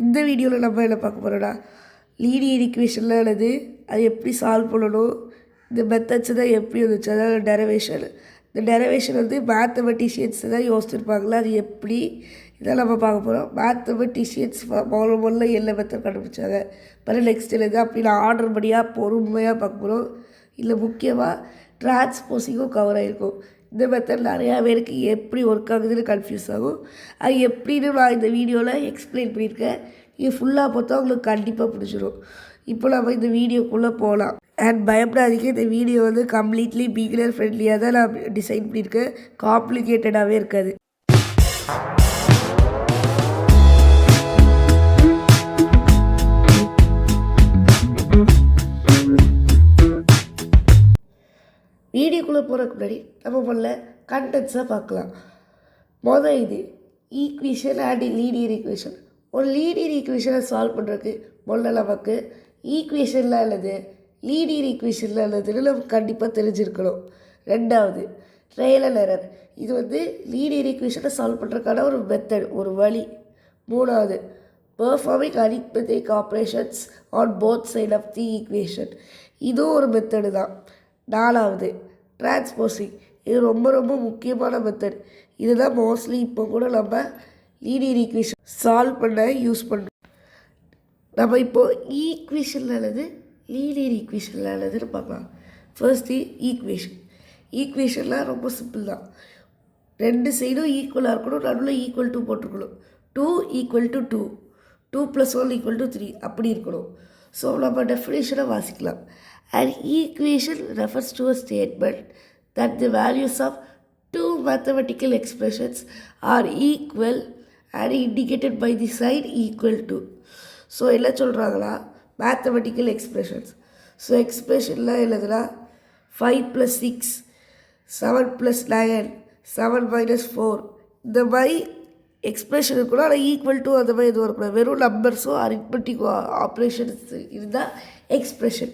இந்த வீடியோவில் நம்ம என்ன பார்க்க போகிறோம்னா லீனியர் ஈக்குவேஷன்லாம் என்னது, அது எப்படி சால்வ் பண்ணணும், இந்த மெத்தட்ஸ் தான் எப்படி வந்துச்சு, அதாவது டெரிவேஷன். இந்த டெரிவேஷன் வந்து மேத்தமெட்டிஷியன்ஸ் தான் யோசிச்சிருப்பாங்களா, அது எப்படி இதான் நம்ம பார்க்க போகிறோம். மேத்தமெட்டிஷியன்ஸ் முதல்ல எல்லா மெத்தட் கண்டுபிடிச்சாங்க, அப்புறம் நெக்ஸ்ட் எழுது அப்படி நான் ஆர்டர் படியாக பொறுமையாக பார்க்க போகிறோம். இல்லை முக்கியமாக டிரான்ஸ்போஸிங்கும் கவர் ஆகிருக்கும். இந்த மெத்தட் நிறையா பேருக்கு எப்படி ஒர்க் ஆகுதுன்னு கன்ஃபியூஸ் ஆகும். அது எப்படின்னு நான் இந்த வீடியோவில் எக்ஸ்பிளைன் பண்ணியிருக்கேன். இது ஃபுல்லாக பார்த்தா உங்களுக்கு கண்டிப்பாக பிடிச்சிரும். இப்போ நம்ம இந்த வீடியோக்குள்ளே போகலாம். அண்ட் பயப்படாதீங்க, இந்த வீடியோ வந்து கம்ப்ளீட்லி பிகினர் ஃப்ரெண்ட்லியாக தான் நான் டிசைன் பண்ணியிருக்கேன். காம்ப்ளிகேட்டடாகவே இருக்காது. வீடியோக்குள்ளே போகிறதுக்கு முன்னாடி நம்ம முதல்ல கண்டென்ட்ஸாக பார்க்கலாம். இது ஈக்குவேஷன் அண்ட் லீனியர் ஈக்குவேஷன். ஒரு லீனியர் ஈக்குவேஷனை சால்வ் பண்ணுறதுக்கு முதல்ல நமக்கு ஈக்குவேஷன்லாம் இல்லது, லீனியர் ஈக்குவேஷன்லாம் இல்லதுன்னு நமக்கு கண்டிப்பாக தெரிஞ்சிருக்கணும். ரெண்டாவது ட்ரையல் அண்ட் எரர். இது வந்து லீனியர் ஈக்குவேஷனை சால்வ் பண்ணுறதுக்கான ஒரு மெத்தட், ஒரு வழி. மூணாவது performing arithmetic operations on both side of the equation. இதுவும் ஒரு மெத்தடு தான். நாலாவது டிரான்ஸ்போஸிங். இது ரொம்ப ரொம்ப முக்கியமான மெத்தட். இதுதான் மோஸ்ட்லி இப்போ கூட நம்ம லீனியர் ஈக்குவேஷன் சால்வ் பண்ண யூஸ் பண்ணுறோம். நம்ம இப்போது ஈக்குவேஷனில் அல்லது லீனியர் ஈக்குவேஷனில் அல்லதுன்னு பார்க்கலாம். ஃபர்ஸ்ட்டு ஈக்குவேஷன்லாம் ரொம்ப சிம்பிள் தான். ரெண்டு சைடும் ஈக்குவலாக இருக்கணும், நடுவில் ஈக்குவல் டு போட்டிருக்கணும். 2 = 2, 2 + 1 = 3 அப்படி இருக்கணும். ஸோ நம்ம டெஃபினேஷனை வாசிக்கலாம். An equation refers to a statement that the values of two mathematical expressions are equal and indicated by the sign equal to. So என்ன சொல்கிறாங்களா, மேத்தமெட்டிக்கல் எக்ஸ்பிரஷன்ஸ். ஸோ எக்ஸ்பிரஷன்லாம் எழுதுனா 5 + 6, 7 + 9, 7 - 4 இந்த மாதிரி எக்ஸ்பிரஷன் இருக்கணும். ஆனால் ஈக்குவல் டு அந்த மாதிரி எதுவும் இருக்கணும். வெறும் நம்பர்ஸும் அரித்மெட்டிக் ஆப்ரேஷன்ஸ் இருந்தால் எக்ஸ்பிரஷன்.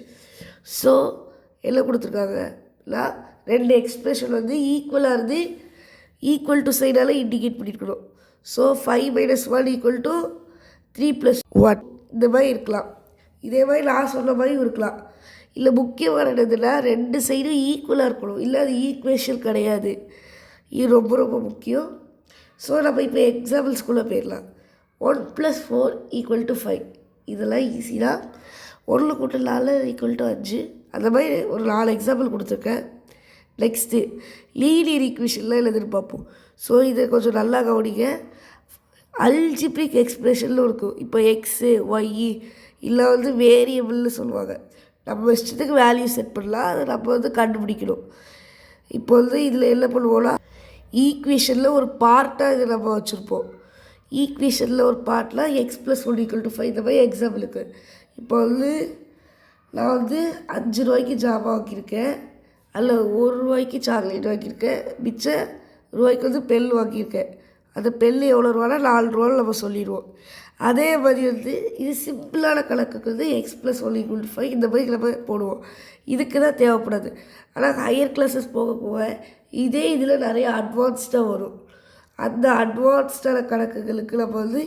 ஸோ என்ன கொடுத்துருக்காங்கன்னா, ரெண்டு எக்ஸ்பிரஷன் வந்து ஈக்குவலாக இருந்து ஈக்குவல் டு சைடால் இண்டிகேட் பண்ணியிருக்கணும். ஸோ 5 - 1 = 3 + 1 இந்த மாதிரி இருக்கலாம். இதே மாதிரி நான் சொன்ன மாதிரி இருக்கலாம். இல்லை முக்கியமான என்னதுன்னா, ரெண்டு சைடும் ஈக்குவலாக இருக்கணும், இல்லை அது ஈக்குவேஷன் கிடையாது. இது ரொம்ப ரொம்ப முக்கியம். ஸோ நம்ம இப்போ எக்ஸாம்பிள்ஸ்குள்ளே போயிடலாம். 1 + 4 = 5. இதெல்லாம் ஈஸி தான். 1 + 4 = 5. அந்த மாதிரி ஒரு 4 எக்ஸாம்பிள் கொடுத்துருக்கேன். நெக்ஸ்ட்டு லீனியர் ஈக்குவேஷன்லாம் எழுதுன்னு பார்ப்போம். ஸோ இதை கொஞ்சம் நல்லா கவனிங்க. அல்ஜிப்ரிக் எக்ஸ்பிரஷன்லும் இருக்கும். இப்போ எக்ஸு ஒய் இல்லை வந்து வேரியபிள்னு சொல்லுவாங்க. நம்ம இஷ்டத்துக்கு வேல்யூ செட் பண்ணலாம், அதை நம்ம வந்து கண்டுபிடிக்கணும். இப்போ வந்து இதில் என்ன பண்ணுவோம்னா, ஈக்குவேஷனில் ஒரு பார்ட்டாக இதை நம்ம வச்சுருப்போம். ஈக்குவேஷனில் ஒரு பார்ட்டில் x + 1 = 5 இந்த மாதிரி எக்ஸாம்பிளுக்கு. இப்போ வந்து நான் வந்து 5 ரூபாய்க்கு ஜாமான் வாங்கியிருக்கேன், அதில் 1 ரூபாய்க்கு சாக்லேட் வாங்கியிருக்கேன், மிச்சம் ரூபாய்க்கு வந்து பெல் வாங்கியிருக்கேன். அந்த பெல் எவ்வளோ ரூபானா 4 ரூபான்னு நம்ம சொல்லிடுவோம். அதே மாதிரி வந்து இது சிம்பிளான கணக்குக்கு வந்து x + 1 = 5 இந்த மாதிரி நம்ம போடுவோம். இதுக்கு தான் தேவைப்படாது. ஆனால் ஹையர் கிளாஸஸ் போக போக இதே இதில் நிறைய அட்வான்ஸ்டாக வரும். அந்த அட்வான்ஸ்டான கணக்குகளுக்கு நம்ம வந்து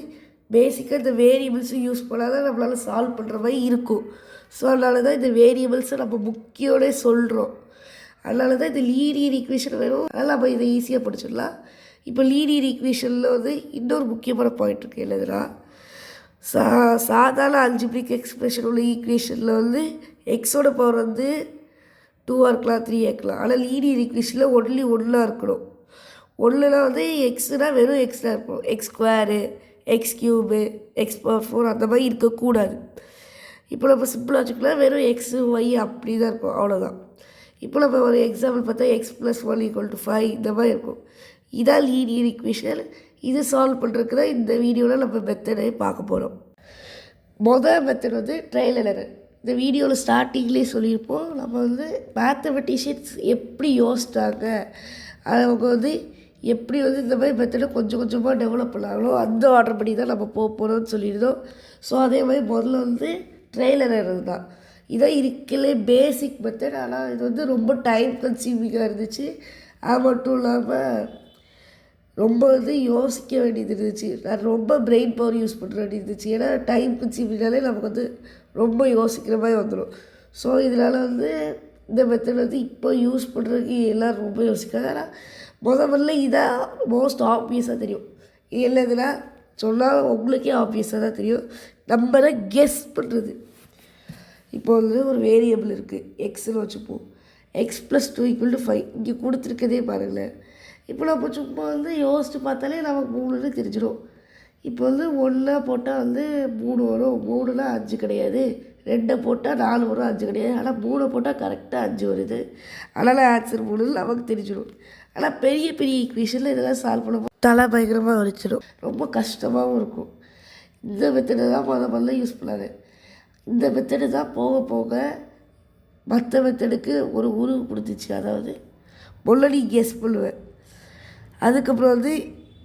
பேசிக்காக இந்த வேரியபிள்ஸும் யூஸ் பண்ணால் தான் நம்மளால் சால்வ் பண்ணுற மாதிரி இருக்கும். ஸோ அதனால தான் இந்த வேரியபிள்ஸை நம்ம முக்கியோடே சொல்கிறோம். அதனால தான் இந்த லீனியர் ஈக்குவேஷன் வேணும். அதனால் நம்ம இதை ஈஸியாக படிச்சிடலாம். இப்போ லீனியர் ஈக்குவேஷனில் வந்து இன்னொரு முக்கியமான பாயிண்ட் இருக்குது. என்னதுன்னா, சாதாரண அல்ஜிப்ரிக் எக்ஸ்பிரஷன் உள்ள ஈக்குவேஷனில் வந்து எக்ஸோட பவர் வந்து 2 இருக்கலாம், 3 இருக்கலாம். ஆனால் லீனியர் ஈக்குவேஷனில் ஒன்லி 1 இருக்கணும். 1ல் வந்து எக்ஸ்னால் வெறும் எக்ஸ் தான் இருக்கணும். x², x³ x⁴ அந்த மாதிரி இருக்கக்கூடாது. இப்போ நம்ம சிம்பிளாக வச்சுக்கலாம், வெறும் எக்ஸு ஒய் அப்படி தான் இருக்கும், அவ்வளோதான். இப்போ நம்ம ஒரு எக்ஸாம்பிள் பார்த்தா x + 1 = 5 இந்த மாதிரி இருக்கும். இதான் லீனியர் ஈக்குவேஷன். இது சால்வ் பண்ணுறதுக்கு தான் இந்த வீடியோவில் நம்ம மெத்தடை பார்க்க போகிறோம். மெத்தட் வந்து ட்ரையல் அண்ட் எரர். இந்த வீடியோவில் ஸ்டார்டிங்லேயே சொல்லியிருப்போம், நம்ம வந்து மேத்தமெட்டிஷியன்ஸ் எப்படி யோசித்தாங்க, அவங்க வந்து எப்படி வந்து இந்த மாதிரி மெத்தடை கொஞ்சம் கொஞ்சமாக டெவலப் பண்ணாங்களோ அந்த ஆர்டர் படி தான் நம்ம போகிறோம்னு சொல்லியிருந்தோம். ஸோ அதே மாதிரி முதல்ல வந்து ட்ரையல் அண்ட் எரர் தான். இதான் இருக்கலே பேசிக் மெத்தட். ஆனால் இது வந்து ரொம்ப டைம் கன்சியூமிங்காக இருந்துச்சு. அது மட்டும் இல்லாமல் ரொம்ப யோசிக்க வேண்டியது இருந்துச்சு. நான் ரொம்ப பிரெயின் பவர் யூஸ் பண்ணுற வேண்டியது இருந்துச்சு. ஏன்னா டைம் பிரின்சிபிள்னாலே நமக்கு ரொம்ப யோசிக்கிற மாதிரி வந்துடும். ஸோ இதனால் இந்த மெத்தட் இப்போ யூஸ் பண்ணுறதுக்கு எல்லோரும் ரொம்ப யோசிக்காது. ஆனால் முதல்ல இதான் மோஸ்ட் ஆப்வியஸாக தெரியும். இது என்னதுன்னா சொன்னால் உங்களுக்கே ஆப்வியஸாக தான் தெரியும். நம்பரை கெஸ் பண்ணுறது. இப்போ ஒரு வேரியபிள் இருக்குது, எக்ஸ்ன்னு வச்சுப்போம். எக்ஸ் + 2 = 5 இங்கே கொடுத்துருக்கதே பாருங்களேன். இப்போ நம்ம சும்மா யோசித்து பார்த்தாலே நமக்கு 3ன்னு தெரிஞ்சிடும். இப்போ 1 போட்டால் 3 வரும். 3னா 5 கிடையாது. 2 போட்டால் 4 வரும், 5 கிடையாது. ஆனால் 3 போட்டால் கரெக்டாக 5 வருது. அதனால் ஆன்சர் 3ன்னு நமக்கு தெரிஞ்சிடும். ஆனால் பெரிய பெரிய ஈக்குவேஷனில் இதெல்லாம் சால்வ் பண்ண தலை பயங்கரமாக வலிச்சிடும். ரொம்ப கஷ்டமாகவும் இருக்கும். இந்த மெத்தடை தான் முதல்ல யூஸ் பண்ணாங்க. இந்த மெத்தடு தான் போக போக மற்ற மெத்தடுக்கு ஒரு உருவு கொடுத்துச்சு. அதாவது முன்னாடி கெஸ் பண்ணுவேன், அதுக்கப்புறம்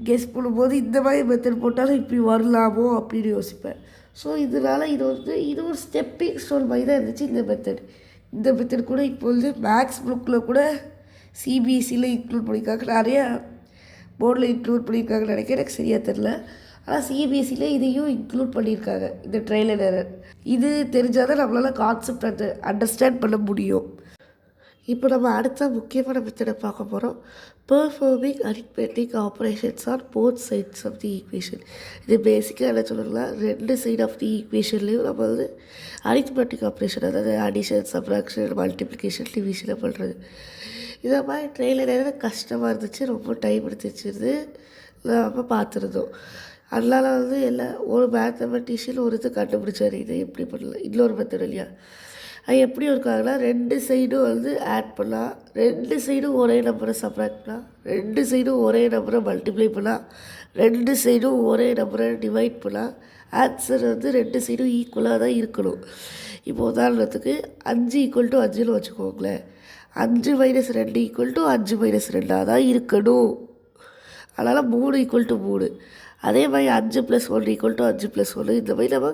கெஸ் பண்ணும்போது இந்த மாதிரி மெத்தட் போட்டாலும் இப்படி வரலாமோ அப்படின்னு யோசிப்பேன். ஸோ இதனால் இது ஒரு ஸ்டெப்பிங் ஸ்டோன் மாதிரி தான் இருந்துச்சு இந்த மெத்தட் கூட இப்போ மேக்ஸ் புக்கில் கூட சிபிஎஸ்சியில் இன்க்ளூட் பண்ணியிருக்காங்க. நிறையா போர்டில் இன்க்ளூட் பண்ணியிருக்காங்கன்னு நினைக்கிறேன், எனக்கு சரியாக தெரில. ஆனால் சிபிஎஸ்சியில் இதையும் இன்க்ளூட் பண்ணியிருக்காங்க, இந்த ட்ரையல் அண்ட் எரர். இது தெரிஞ்சால் தான் நம்மளால் கான்செப்ட் அண்டர்ஸ்டாண்ட் பண்ண முடியும். இப்போ நம்ம அடுத்த முக்கியமான மெத்தடை பார்க்க போகிறோம். Performing arithmetic operations on both sides of the equation. இது பேசிக்காக என்ன சொல்லலாம், 2 சைட் ஆஃப் தி ஈக்குவேஷன்லேயும் நம்ம அரித்மெட்டிக் ஆப்ரேஷன், அதாவது அடிஷன், சப்ராக்ஷன், மல்டிப்ளிகேஷன், டிவிஷனை பண்ணுறது. இதை மாதிரி ட்ரெயிலர் கஷ்டமாக இருந்துச்சு, ரொம்ப டைம் எடுத்துச்சு, நம்ம பார்த்துருந்தோம். அதனால் ஒரு மேத்தமெட்டிஷியன் ஒரு இது கண்டுபிடிச்சார், இது எப்படி பண்ணலாம், இன்னொரு மெத்தட் இல்லையா. அது எப்படி இருக்காங்கன்னா 2 சைடும் ஆட் பண்ணலாம், 2 சைடும் ஒரே நம்பரை சப்ராக்ட் பண்ணலாம், 2 சைடும் ஒரே நம்பரை மல்டிப்ளை பண்ணலாம், 2 சைடும் ஒரே நம்பரை டிவைட் பண்ணலாம். ஆன்சர் 2 சைடும் ஈக்குவலாக தான் இருக்கணும். இப்போ உதாரணத்துக்கு 5 = 5ன்னு வச்சுக்கோங்களேன். 5 - 2 = 5 - 2 தான் இருக்கணும். அதனால் 3 = 3. அதே மாதிரி 5 + 1 = 5 + 1. இந்த மாதிரி நம்ம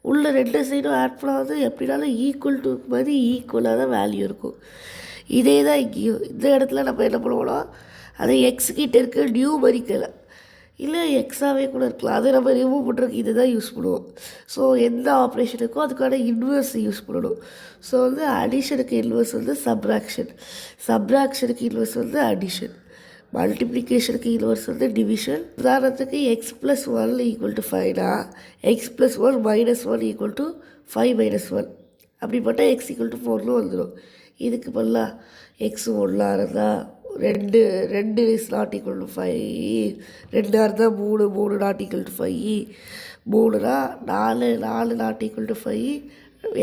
உள்ள 2 சைடும் ஆட் பண்ணால் எப்படினாலும் ஈக்குவல் டு மாதிரி ஈக்குவலாக தான் வேல்யூ இருக்கும். இதே தான் இங்கேயும். இந்த இடத்துல நம்ம என்ன பண்ணுவோம்னா, அதை எக்ஸ்கிட்ட இருக்க நியூமரிக்கல் இல்லை எக்ஸாவே கூட இருக்கலாம், அதை நம்ம ரிமூவ் பண்ணுறதுக்கு இது தான் யூஸ் பண்ணுவோம். ஸோ எந்த ஆப்ரேஷனுக்கோ அதுக்கான இன்வெர்ஸ் யூஸ் பண்ணணும். ஸோ அடிஷனுக்கு இன்வெர்ஸ் சப்ராக்ஷன், சப்ராக்ஷனுக்கு இன்வெர்ஸ் அடிஷன், மல்டிப்ளிகேஷனுக்கு இன்வெர்ஸ் டிவிஷன். உதாரணத்துக்கு எக்ஸ் + 1 = 5னா எக்ஸ் + 1 - 1 = 5 - 1. அப்படி போட்டால் x = 4ன்னு வந்துடும். இதுக்கு பதிலாக எக்ஸ் 1 இருந்தால் 2 is not equal to 5, 2 இருந்தால் 3 not equal to 5, 3னா 4 not equal to 5,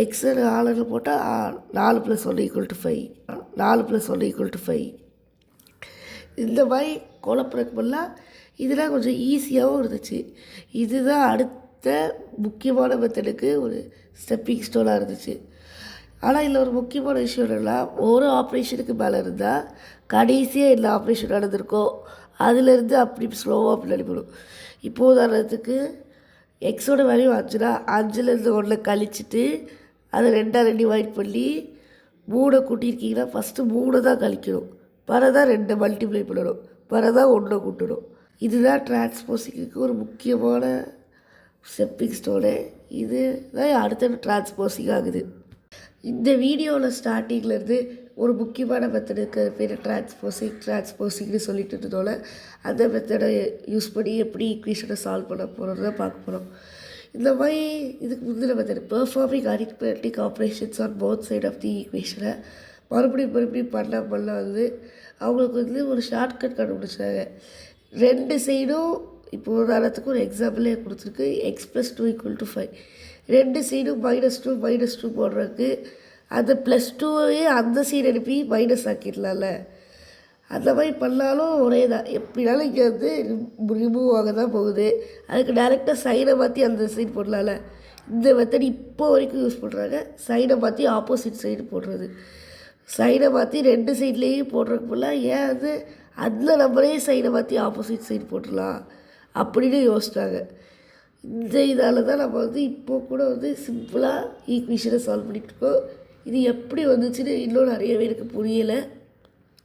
எக்ஸ் 4ன்னு போட்டால் 4 + 1 = 5, 4 + 1 = 5. இந்த மாதிரி குழப்பறதுக்கு பதிலாக இதெல்லாம் கொஞ்சம் ஈஸியாகவும் இருந்துச்சு. இதுதான் அடுத்த முக்கியமான மெத்தடுக்கு ஒரு ஸ்டெப்பிங் ஸ்டோனாக இருந்துச்சு. ஆனால் இதில் ஒரு முக்கியமான விஷயம் என்னென்னா, ஒரு ஆப்ரேஷனுக்கு மேலே இருந்தால் கடைசியாக என்ன ஆப்ரேஷன் நடந்திருக்கோ அதுலேருந்து அப்படி ஸ்லோவாக பின்னாடி போடும். இப்போது உதாரணத்துக்கு எக்ஸோட வேல்யூ 5னா 5லேருந்து 1 கழிச்சிட்டு அதை 2ஆல் டிவைட் பண்ணி 3 கூட்டியிருக்கீங்கன்னா ஃபஸ்ட்டு 3 தான் கழிக்கணும், பிறதான் 2 மல்டிப்ளை பண்ணணும், பிறதான் 1 கூட்டணும். இதுதான் டிரான்ஸ்போசிங்க்கு ஒரு முக்கியமான ஸ்டெப்பிங் ஸ்டோனு. இது தான் அடுத்த டிரான்ஸ்போசிங் ஆகுது. இந்த வீடியோவில் ஸ்டார்டிங்லேருந்து ஒரு முக்கியமான மெத்தடுக்கு பேர் டிரான்ஸ்போசிங்னு சொல்லிட்டு இருந்தோட அந்த மெத்தடை யூஸ் பண்ணி எப்படி ஈக்குவேஷனை சால்வ் பண்ண போகிறோன்னு பார்க்க போகிறோம். இந்த மாதிரி இதுக்கு முந்தின method performing arithmetic operations on both side of the ஈக்குவேஷனை மறுபடியும் பண்ண அவங்களுக்கு ஒரு ஷார்ட்கட் கண்டுபிடிச்சாங்க. 2 சைடும் இப்போ உதாரணத்துக்கு ஒரு எக்ஸாம்பிளே கொடுத்துருக்கு, எக்ஸ் + 2 = 5. 2 சைடும் -2 போடுறதுக்கு அந்த +2வே அந்த சைடு அனுப்பி மைனஸ் ஆக்கிடலாம்ல. அந்த மாதிரி பண்ணாலும் ஒரே தான், எப்படினாலும் இங்கே ரிமூவ் ஆக தான் போகுது. அதுக்கு டேரெக்டாக சைனை மாற்றி அந்த சைடு போடலாம்ல. இந்த மெத்தட் இப்போ வரைக்கும் யூஸ் பண்ணுறாங்க. சைனை மாற்றி ஆப்போசிட் சைடு போடுறது, சைனை மாற்றி 2 சைட்லேயும் போடுறதுக்கு போல் ஏன் அந்த நம்பரே சைனை மாற்றி ஆப்போசிட் சைடு போட்டுடலாம் அப்படின்னு யோசிச்சாங்க. இந்த இதால் தான் நம்ம இப்போ கூட சிம்பிளாக ஈக்குவேஷனை சால்வ் பண்ணிகிட்ருக்கோம். இது எப்படி வந்துச்சுன்னு இன்னும் நிறையவே எனக்கு புரியலை.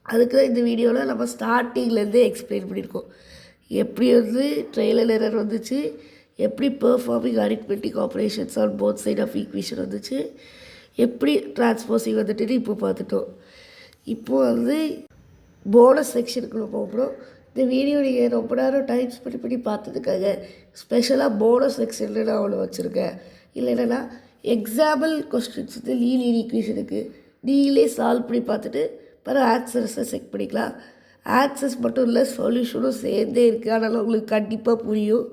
அதுக்கு தான் இந்த வீடியோவில் நம்ம ஸ்டார்டிங்லேருந்தே எக்ஸ்பிளைன் பண்ணியிருக்கோம். எப்படி வந்து ட்ரையல் அண்ட் எரர் வந்துச்சு, எப்படி performing arithmetic operations on both side of equation வந்துச்சு, எப்படி டிரான்ஸ்போசிங் வந்துட்டு இப்போ பார்த்துட்டோம். இப்போது வந்து போனஸ் செக்ஷனுக்குள்ளே போகிறோம். இந்த வீடியோ நீங்கள் ரொம்ப நேரம் டைம் ஸ்பெண்ட் பண்ணி பார்த்ததுக்காக ஸ்பெஷலாக போனஸ் செக்ஷனில் நான் ஒன்று வச்சுருக்கேன். இல்லைன்னா எக்ஸாம்பிள் கொஸ்டின்ஸ் வந்து லீனியர் ஈக்குவேஷனுக்கு நீங்களே சால்வ் பண்ணி பார்த்துட்டு பிறகு ஆன்சர்ஸை செக் பண்ணிக்கலாம். ஆன்சர்ஸ் மட்டும் இல்லை, சொல்யூஷனும் சேர்ந்தே இருக்குது. அதனால் உங்களுக்கு கண்டிப்பாக புரியும்.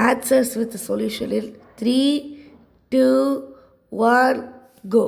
ஆன்சர்ஸ் வித் சொல்யூஷனில் 3, 2, 1 கோ.